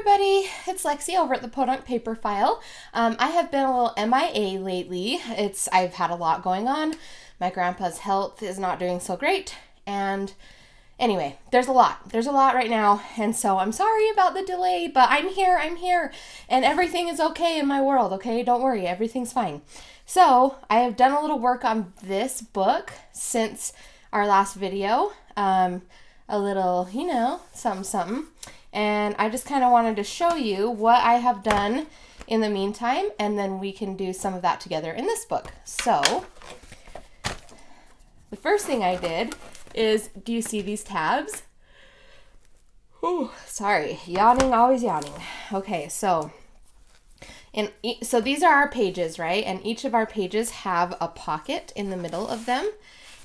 everybody, it's Lexi over at the Podunk Paper File. I have been a little MIA lately. I've had a lot going on. My grandpa's health is not doing so great, and anyway, there's a lot right now, and so I'm sorry about the delay, but I'm here, and everything is okay in my world, okay? Don't worry, everything's fine. So, I have done a little work on this book since our last video, a little, something. And I just kind of wanted to show you what I have done in the meantime, and then we can do some of that together in this book. So, the first thing I did is, do you see these tabs? Oh, sorry, yawning, always yawning. Okay, so these are our pages, right? And each of our pages have a pocket in the middle of them.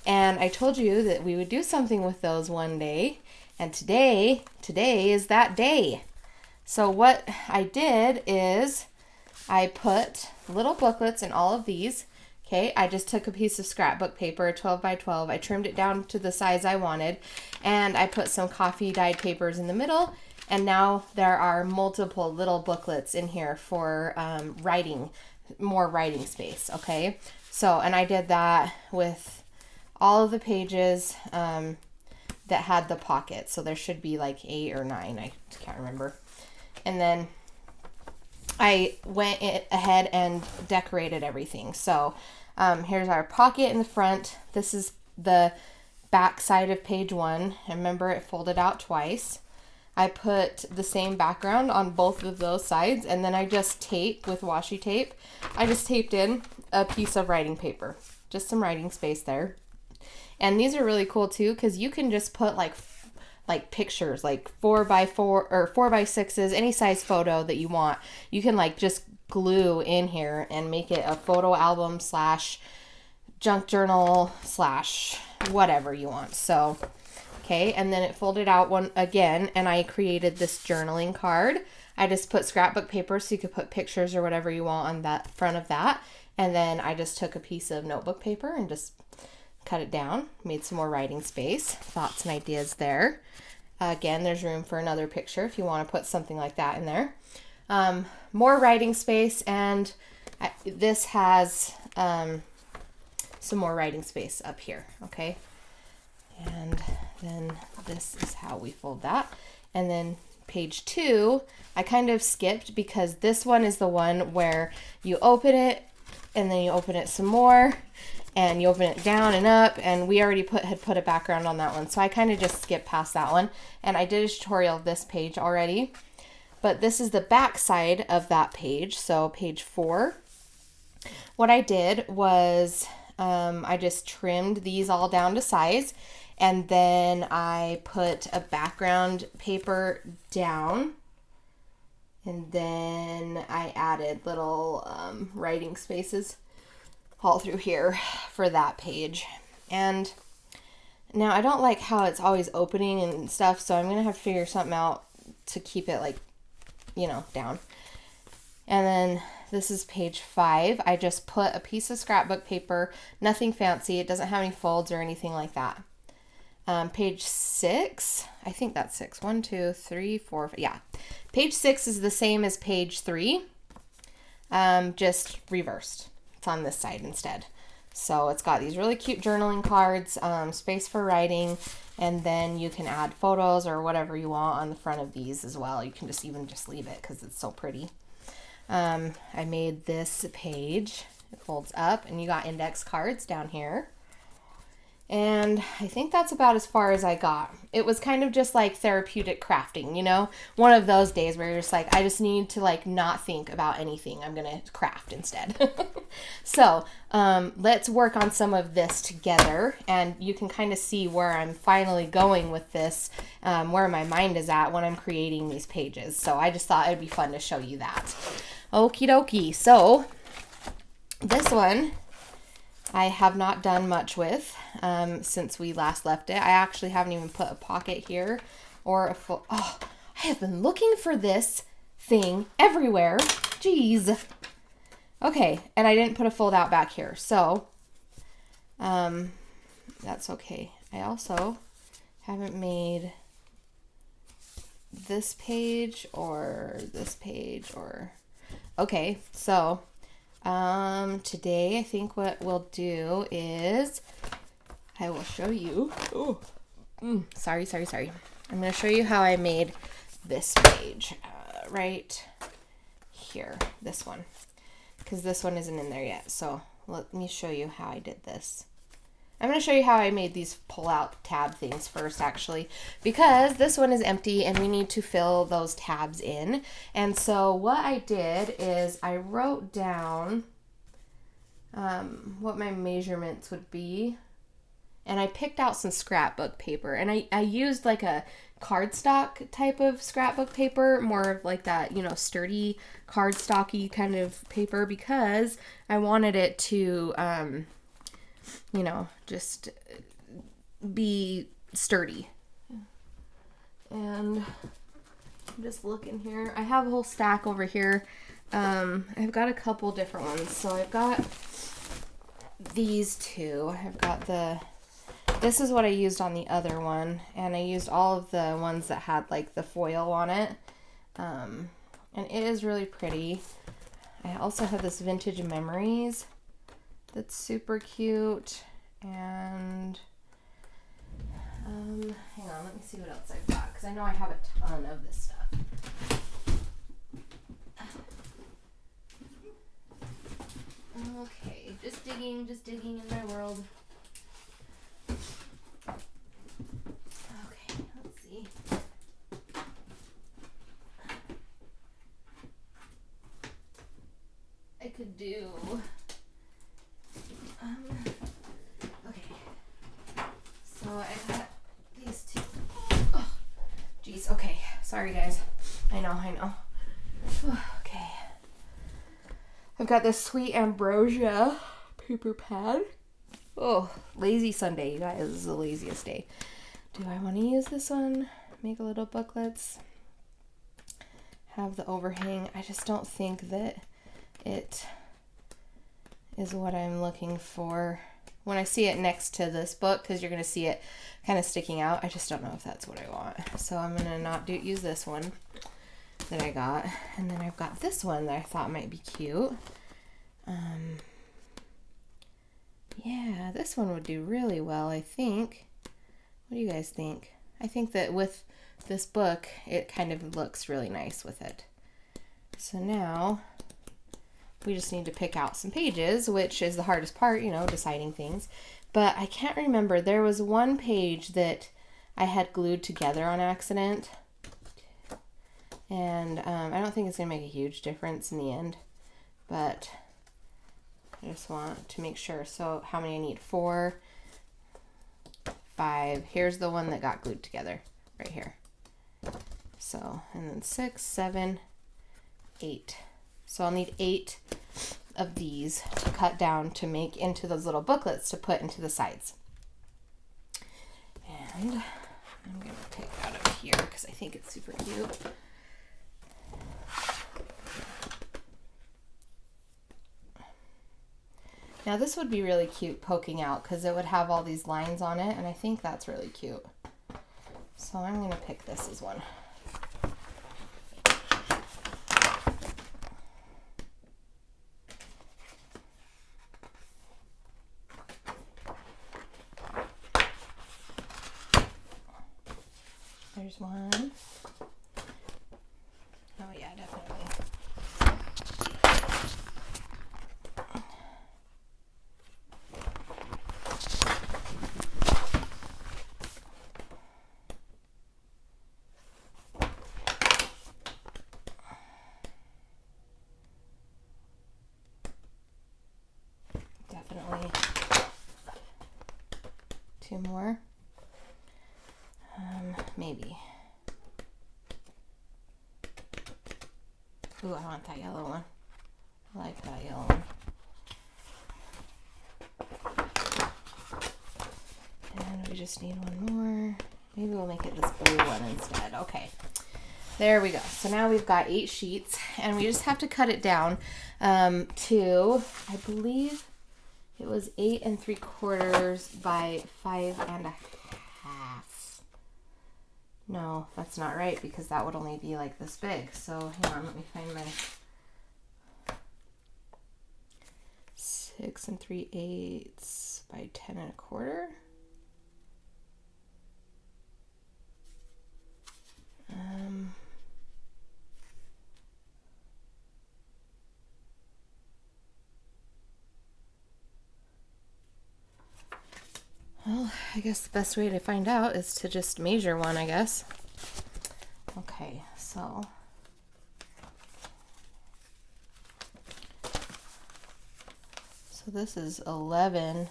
And I told you that we would do something with those one day. And today is that day. So what I did is I put little booklets in all of these. Okay, I just took a piece of scrapbook paper, 12 by 12. I trimmed it down to the size I wanted. And I put some coffee dyed papers in the middle. And now there are multiple little booklets in here for writing, more writing space, okay? So, and I did that with all of the pages that had the pocket. So there should be like 8 or 9, I can't remember. And then I went ahead and decorated everything. So here's our pocket in the front. This is the back side of page 1. Remember, it folded out twice. I put the same background on both of those sides, and then I just taped with washi tape. I just taped in a piece of writing paper, just some writing space there. And these are really cool too, because you can just put like pictures, like 4 by 4 or 4 by 6s, any size photo that you want. You can like just glue in here and make it a photo album / junk journal / whatever you want. So, okay, and then it folded out one again, and I created this journaling card. I just put scrapbook paper so you could put pictures or whatever you want on that front of that. And then I just took a piece of notebook paper and just cut it down, made some more writing space, thoughts and ideas there. Again, there's room for another picture if you want to put something like that in there. More writing space, and this has some more writing space up here, okay? And then this is how we fold that. And then page 2, I kind of skipped because this one is the one where you open it and then you open it some more and you open it down and up, and we already had put a background on that one. So I kind of just skipped past that one, and I did a tutorial of this page already. But this is the back side of that page, so page 4. What I did was I just trimmed these all down to size, and then I put a background paper down, and then I added little writing spaces all through here for that page. And now I don't like how it's always opening and stuff, so I'm gonna have to figure something out to keep it like, down. And then this is page 5. I just put a piece of scrapbook paper, nothing fancy. It doesn't have any folds or anything like that. Page 6, I think that's 6. 1, 2, 3, 4, 5. Yeah. Page 6 is the same as page 3, just reversed. It's on this side instead. So it's got these really cute journaling cards, space for writing, and then you can add photos or whatever you want on the front of these as well. You can just leave it because it's so pretty. I made this page. It folds up, and you got index cards down here. And I think that's about as far as I got. It was kind of just like therapeutic crafting, one of those days where you're just like, I just need to like not think about anything. I'm going to craft instead. So let's work on some of this together, and you can kind of see where I'm finally going with this, where my mind is at when I'm creating these pages. So I just thought it'd be fun to show you that. Okie dokie. So this one I have not done much with since we last left it. I actually haven't even put a pocket here or a full... Oh, I have been looking for this thing everywhere. Jeez. Okay, and I didn't put a fold out back here, so that's okay. I also haven't made this page or this page or... Okay, so today I think what we'll do is I will show you. Oh, sorry. I'm going to show you how I made this page right here, this one, because this one isn't in there yet. So let me show you how I did this. I'm going to show you how I made these pull-out tab things first, actually, because this one is empty and we need to fill those tabs in. And so what I did is I wrote down what my measurements would be, and I picked out some scrapbook paper, and I used like a cardstock type of scrapbook paper, more of like that, you know, sturdy cardstocky kind of paper, because I wanted it to you know, just be sturdy. And I'm just looking here. I have a whole stack over here. I've got a couple different ones. So I've got these two. I've got this is what I used on the other one. And I used all of the ones that had like the foil on it. And it is really pretty. I also have this Vintage Memories that's super cute. And hang on, let me see what else I've got, because I know I have a ton of this stuff. Okay, just digging in my world. Okay, let's see. I could do okay, so I got these two. Oh, geez, okay, sorry guys. I know. Okay, I've got this Sweet Ambrosia paper pad. Oh, lazy Sunday, you guys. This is the laziest day. Do I want to use this one? Make a little booklets. Have the overhang. I just don't think that it is what I'm looking for when I see it next to this book, because you're going to see it kind of sticking out. I just don't know if that's what I want. So I'm going to not use this one that I got. And then I've got this one that I thought might be cute. Yeah, this one would do really well, I think. What do you guys think? I think that with this book, it kind of looks really nice with it. So now we just need to pick out some pages, which is the hardest part, you know, deciding things. But I can't remember. There was one page that I had glued together on accident. And I don't think it's going to make a huge difference in the end. But I just want to make sure. So how many I need? 4, 5. Here's the one that got glued together right here. So, and then 6, 7, 8. So I'll need 8 of these to cut down to make into those little booklets to put into the sides. And I'm going to pick out of here because I think it's super cute. Now this would be really cute poking out because it would have all these lines on it, and I think that's really cute. So I'm going to pick this as one. There's one. Oh yeah, definitely. Definitely. 2 more. Maybe. Ooh, I want that yellow one. I like that yellow one. And we just need one more. Maybe we'll make it this blue one instead. Okay. There we go. So now we've got 8 sheets, and we just have to cut it down to, I believe it was 8 3/4 by 5 1/2. No, that's not right because that would only be like this big. So hang on, let me find my 6 3/8 by 10 1/4. Well, I guess the best way to find out is to just measure one, I guess. Okay, so this is 11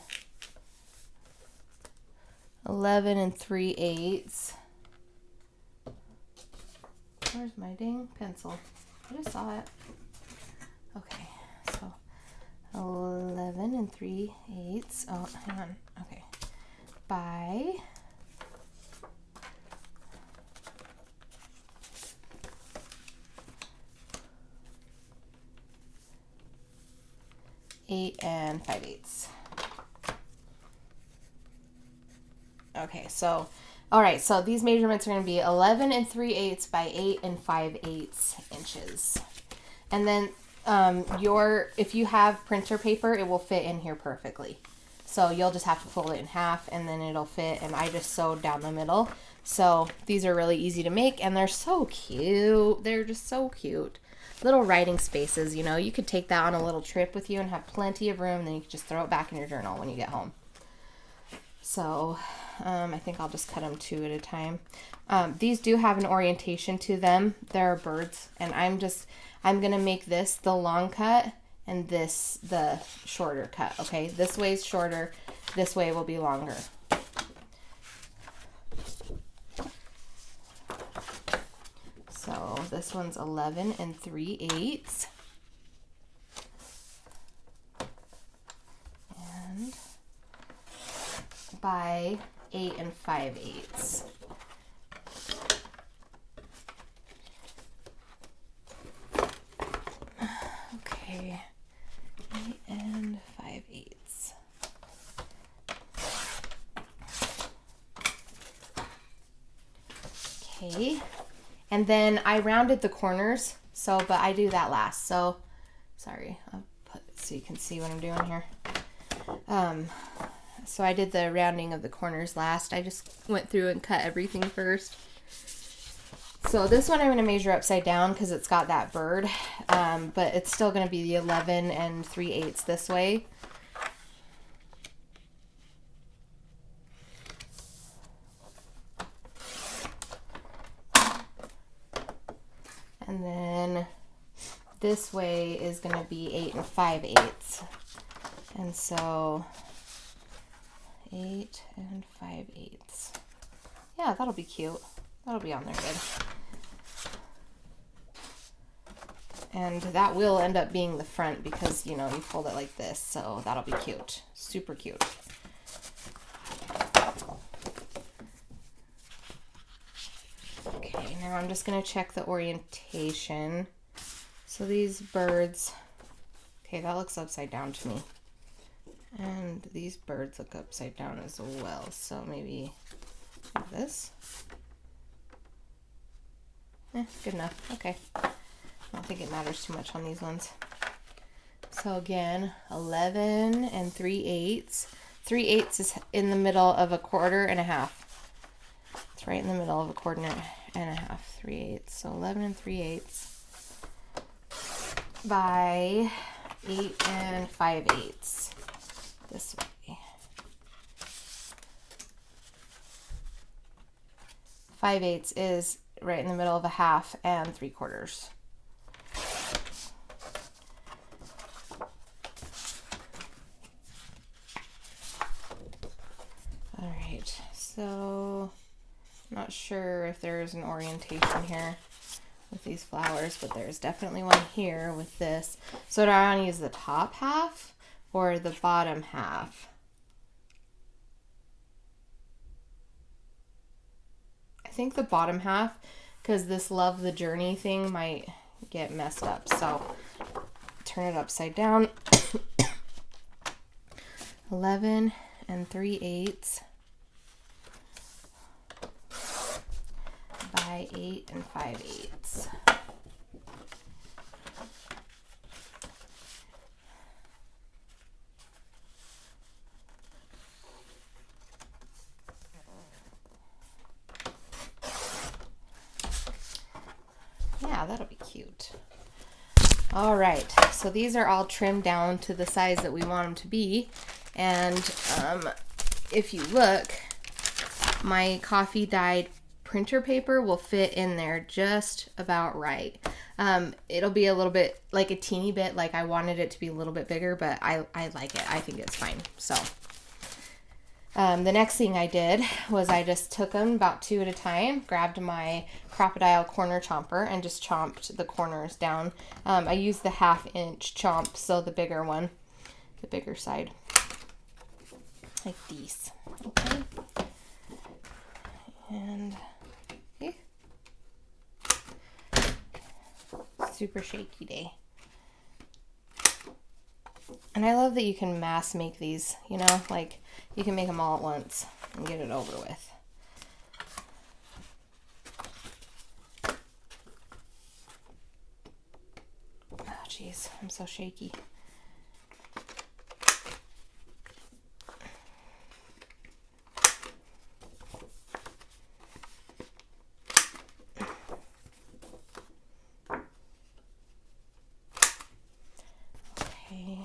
3/8. Where's my dang pencil? I just saw it. Okay, so 11 3/8. Oh, hang on. Okay. By 8 5/8. Okay, so all right, so these measurements are going to be 11 3/8 by 8 5/8 inches. And then if you have printer paper, it will fit in here perfectly. So you'll just have to fold it in half and then it'll fit, and I just sewed down the middle. So these are really easy to make and they're so cute. They're just so cute. Little writing spaces, you know, you could take that on a little trip with you and have plenty of room, then you could just throw it back in your journal when you get home. So I think I'll just cut them 2 at a time. These do have an orientation to them. They're birds, and I'm going to make this the long cut and this the shorter cut, okay? This way is shorter, this way will be longer. So this one's 11 3/8. And by 8 5/8. Okay, 8 5/8. Okay, and then I rounded the corners, but I do that last. So, sorry, I'll put it so you can see what I'm doing here. So I did the rounding of the corners last. I just went through and cut everything first. So this one I'm going to measure upside down because it's got that bird, but it's still going to be the 11 3/8 this way. And then this way is going to be 8 5/8. And so 8 5/8. Yeah, that'll be cute. That'll be on there good. And that will end up being the front because, you know, you fold it like this. So that'll be cute. Super cute. Okay, now I'm just going to check the orientation. So these birds, okay, that looks upside down to me. And these birds look upside down as well. So maybe like this. Good enough. Okay. I don't think it matters too much on these ones. So again, 11 3/8. 3/8 is in the middle of 1/4 1/2. It's right in the middle of 1/4 1/2. 3/8. So 11 3/8 by 8 5/8. This way. 5/8 is right in the middle of 1/2 and 3/4. All right, so I'm not sure if there's an orientation here with these flowers, but there's definitely one here with this. So do I want to use the top half or the bottom half? I think the bottom half, because this love the journey thing might get messed up. So turn it upside down. 11 3/8 by 8 5/8. Yeah, that'll be cute. All right, so these are all trimmed down to the size that we want them to be. And if you look, my coffee dyed printer paper will fit in there just about right. It'll be a little bit, like a teeny bit, like I wanted it to be a little bit bigger, but I like it. I think it's fine. So the next thing I did was I just took them about 2 at a time, grabbed my crocodile corner chomper and just chomped the corners down. I used the 1/2-inch chomp, so the bigger one, the bigger side, like these. Okay. And okay. Super shaky day. And I love that you can mass make these, you know, like you can make them all at once and get it over with. Oh, geez, I'm so shaky. Okay.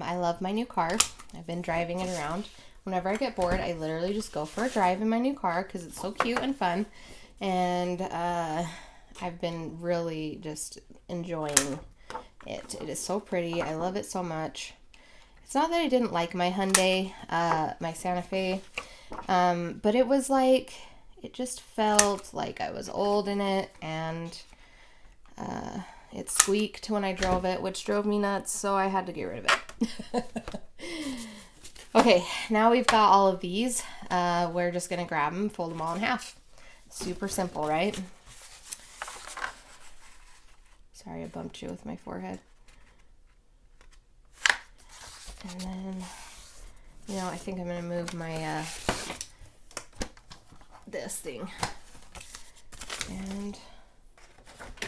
I love my new car. I've been driving it around. Whenever I get bored, I literally just go for a drive in my new car because it's so cute and fun. And I've been really just enjoying it. It is so pretty. I love it so much. It's not that I didn't like my Hyundai, my Santa Fe, but it was like, it just felt like I was old in it, and it squeaked when I drove it, which drove me nuts, so I had to get rid of it. Okay, now we've got all of these. We're just going to grab them, fold them all in half. Super simple, right? Sorry, I bumped you with my forehead. And then, you know, I think I'm going to move my, this thing. And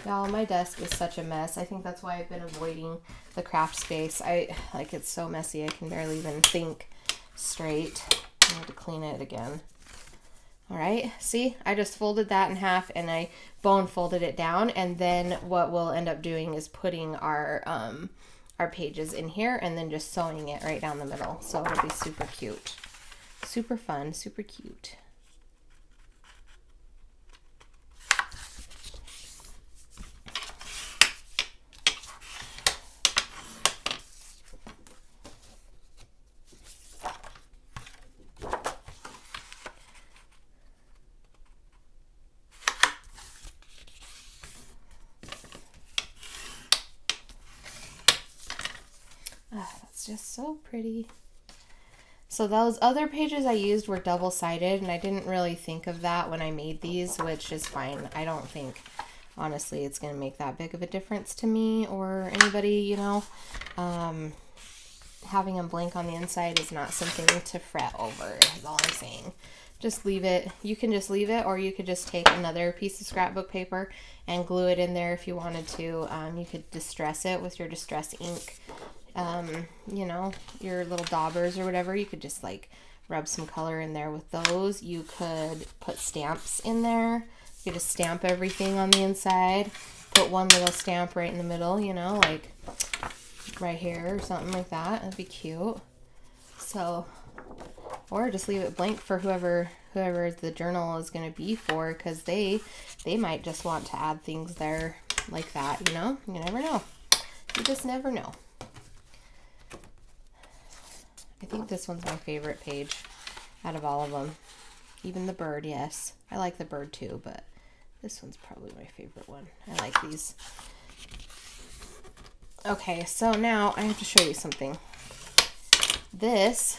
y'all, my desk is such a mess. I think that's why I've been avoiding the craft space. It's so messy, I can barely even think straight. I need to clean it again. All right, see, I just folded that in half and I bone folded it down, and then what we'll end up doing is putting our pages in here and then just sewing it right down the middle. So it'll be super cute, super fun, super cute. That's just so pretty. So those other pages I used were double-sided, and I didn't really think of that when I made these, which is fine. I don't think, honestly, it's going to make that big of a difference to me or anybody, you know. Having them blank on the inside is not something to fret over, is all I'm saying. Just leave it. You can just leave it, or you could just take another piece of scrapbook paper and glue it in there if you wanted to. You could distress it with your distress ink. You know, your little daubers or whatever, you could just like rub some color in there with those. You could put stamps in there. You could just stamp everything on the inside. Put one little stamp right in the middle, you know, like right here or something like that. That'd be cute. So, or just leave it blank for whoever the journal is going to be for, because they might just want to add things there like that, you know? You never know. You just never know. I think this one's my favorite page out of all of them. Even the bird, yes. I like the bird too, but this one's probably my favorite one. I like these. Okay, so now I have to show you something. This,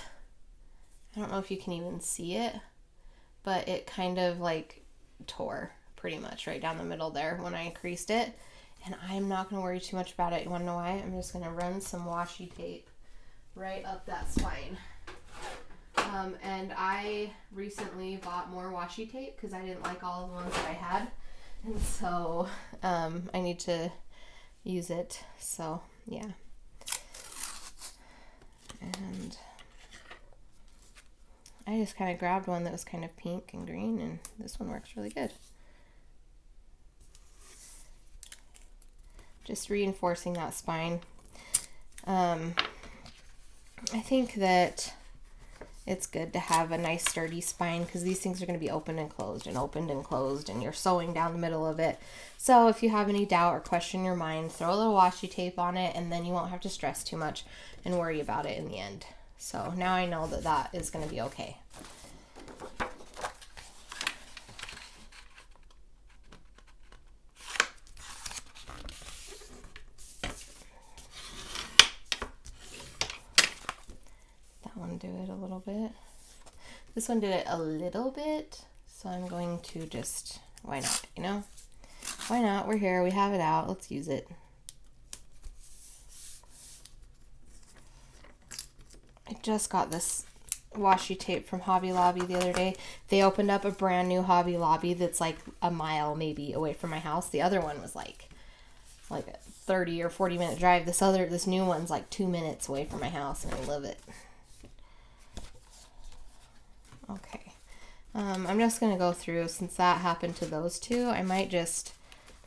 I don't know if you can even see it, but it kind of like tore pretty much right down the middle there when I creased it. And I'm not going to worry too much about it. You want to know why? I'm just going to run some washi tape right up that spine. And I recently bought more washi tape because I didn't like all the ones that I had. And so I need to use it. So, yeah. And I just kind of grabbed one that was kind of pink and green, and this one works really good. Just reinforcing that spine. I think that it's good to have a nice sturdy spine because these things are going to be opened and closed and opened and closed, and you're sewing down the middle of it. So if you have any doubt or question in your mind, throw a little washi tape on it, and then you won't have to stress too much and worry about it in the end. So now I know that that is going to be okay. That one did it a little bit. This one did it a little bit. So I'm going to just, why not, you know? Why not? We're here. We have it out. Let's use it. I just got this washi tape from Hobby Lobby the other day. They opened up a brand new Hobby Lobby that's like a mile maybe away from my house. The other one was like a 30 or 40 minute drive. This new one's like 2 minutes away from my house, and I love it. Okay. I'm just going to go through, since that happened to those two, I might just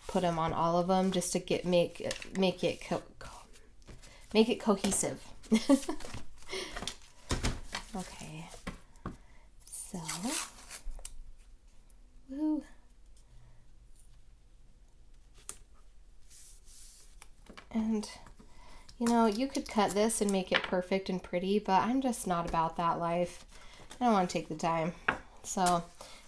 put them on all of them just to make it cohesive. Okay. So, woo. And you know, you could cut this and make it perfect and pretty, but I'm just not about that life. I don't want to take the time. So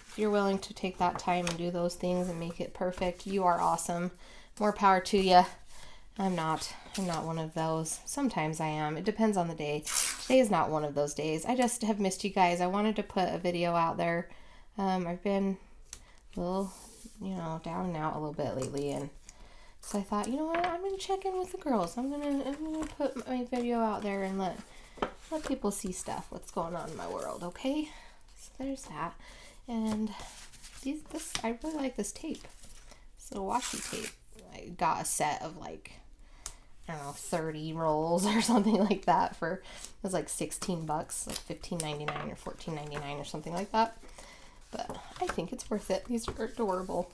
if you're willing to take that time and do those things and make it perfect, you are awesome. More power to you. I'm not one of those. Sometimes I am. It depends on the day. Today is not one of those days. I just have missed you guys. I wanted to put a video out there. I've been a little, down and out a little bit lately, and so I thought, you know what, I'm gonna check in with the girls. I'm gonna put my video out there and let people see stuff, what's going on in my world, okay? So there's that. And I really like this tape. This little washi tape. I got a set of 30 rolls or something like that it was like $16, like $15.99 or $14.99 or something like that. But I think it's worth it. These are adorable.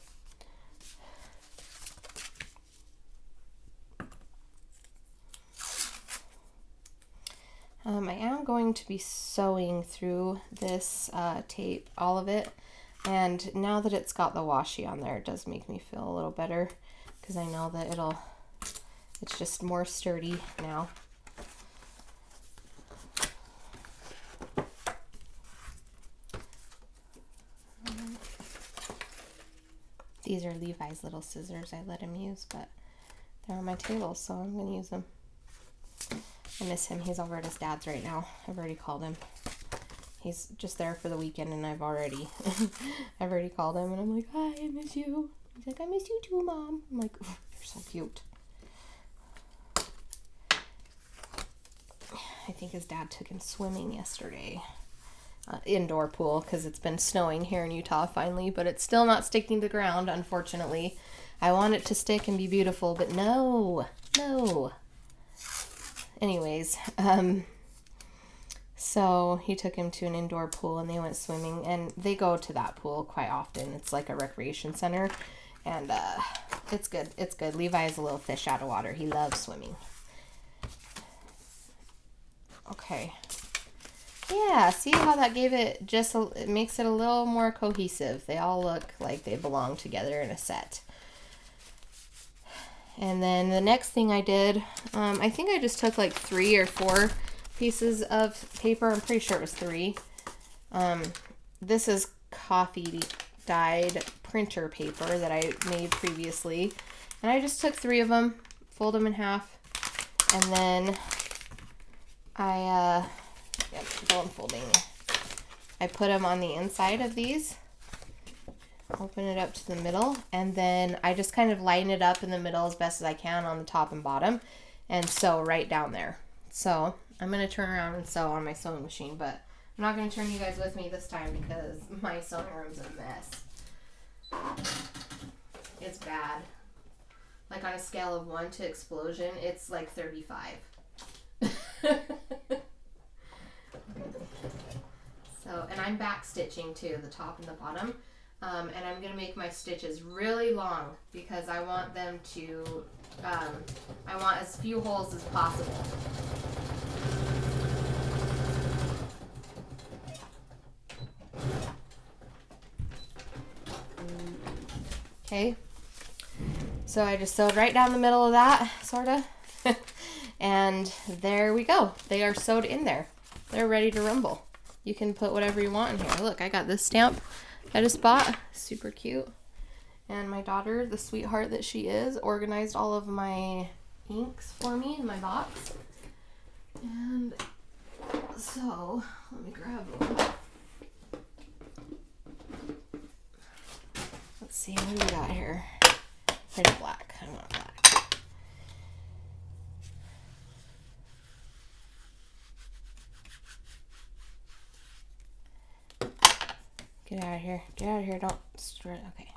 I am going to be sewing through this tape, all of it, and now that it's got the washi on there, it does make me feel a little better because I know that it's just more sturdy now. These are Levi's little scissors I let him use, but they're on my table, so I'm going to use them. I miss him. He's over at his dad's right now. I've already called him. He's just there for the weekend, and I've already called him, and I'm like, hi, I miss you. He's like, I miss you too, Mom. I'm like, oh, you're so cute. I think his dad took him swimming yesterday. Indoor pool, because it's been snowing here in Utah finally, but it's still not sticking to the ground, unfortunately. I want it to stick and be beautiful, but no. Anyways, so he took him to an indoor pool and they went swimming, and they go to that pool quite often. It's like a recreation center, and it's good. It's good. Levi is a little fish out of water. He loves swimming. Okay. Yeah, see how that gave it it makes it a little more cohesive. They all look like they belong together in a set. And then the next thing I did, I think I just took like 3 or 4 pieces of paper. I'm pretty sure it was 3. This is coffee dyed printer paper that I made previously. And I just took 3 of them, fold them in half, And then I, go unfolding. I put them on the inside of these. Open it up to the middle, and then I just kind of line it up in the middle as best as I can on the top and bottom, and sew right down there. So I'm going to turn around and sew on my sewing machine, but I'm not going to turn you guys with me this time because my sewing room's a mess. It's bad. Like on a scale of 1 to explosion, it's like 35. So, and I'm back stitching too, the top and the bottom. And I'm going to make my stitches really long because I want them to, I want as few holes as possible. Okay, so I just sewed right down the middle of that, sort of, and there we go. They are sewed in there. They're ready to rumble. You can put whatever you want in here. Look, I got this stamp I just bought, super cute. And my daughter, the sweetheart that she is, organized all of my inks for me in my box. And so, let me grab one. Let's see, what do we got here? Pretty black. I want black. Get out of here. Get out of here. Don't stir it. Okay.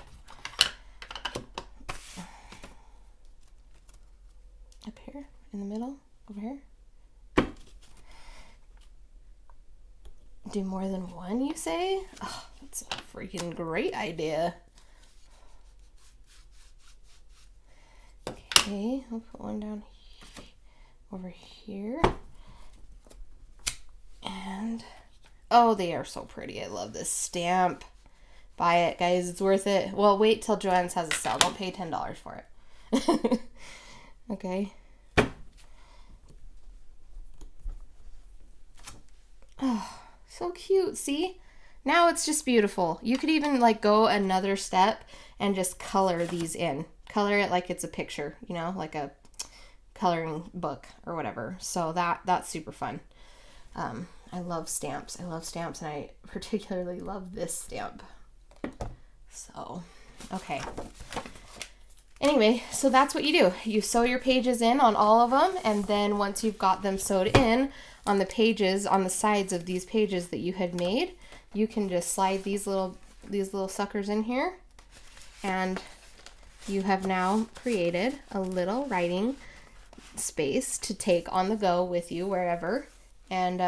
Up here, in the middle, over here. Do more than one, you say? Oh, that's a freaking great idea. Okay, I'll put one down over here. And, oh, they are so pretty. I love this stamp. Buy it, guys. It's worth it. Well, wait till Joann's has a sale. Don't pay $10 for it. Okay. Oh, so cute. See? Now it's just beautiful. You could even like go another step and just color these in. Color it like it's a picture, you know, like a coloring book or whatever. So that's super fun. I love stamps. I love stamps, and I particularly love this stamp. So, okay. Anyway, so that's what you do. You sew your pages in on all of them, and then once you've got them sewed in on the pages, on the sides of these pages that you had made, you can just slide these little suckers in here, and you have now created a little writing space to take on the go with you wherever. And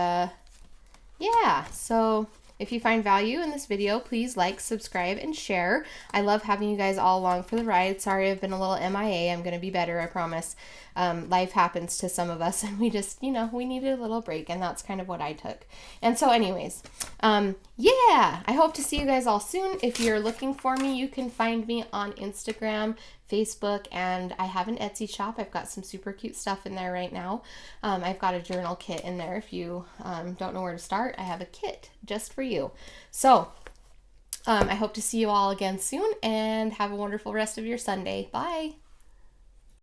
yeah, so if you find value in this video, please like, subscribe, and share. I love having you guys all along for the ride. Sorry I've been a little MIA. I'm going to be better, I promise. Life happens to some of us, and we just, you know, we needed a little break, and that's kind of what I took. And so anyways, yeah, I hope to see you guys all soon. If you're looking for me, you can find me on Instagram, Facebook, and I have an Etsy shop. I've got some super cute stuff in there right now. I've got a journal kit in there. If you don't know where to start, I have a kit just for you. So I hope to see you all again soon, and have a wonderful rest of your Sunday. Bye.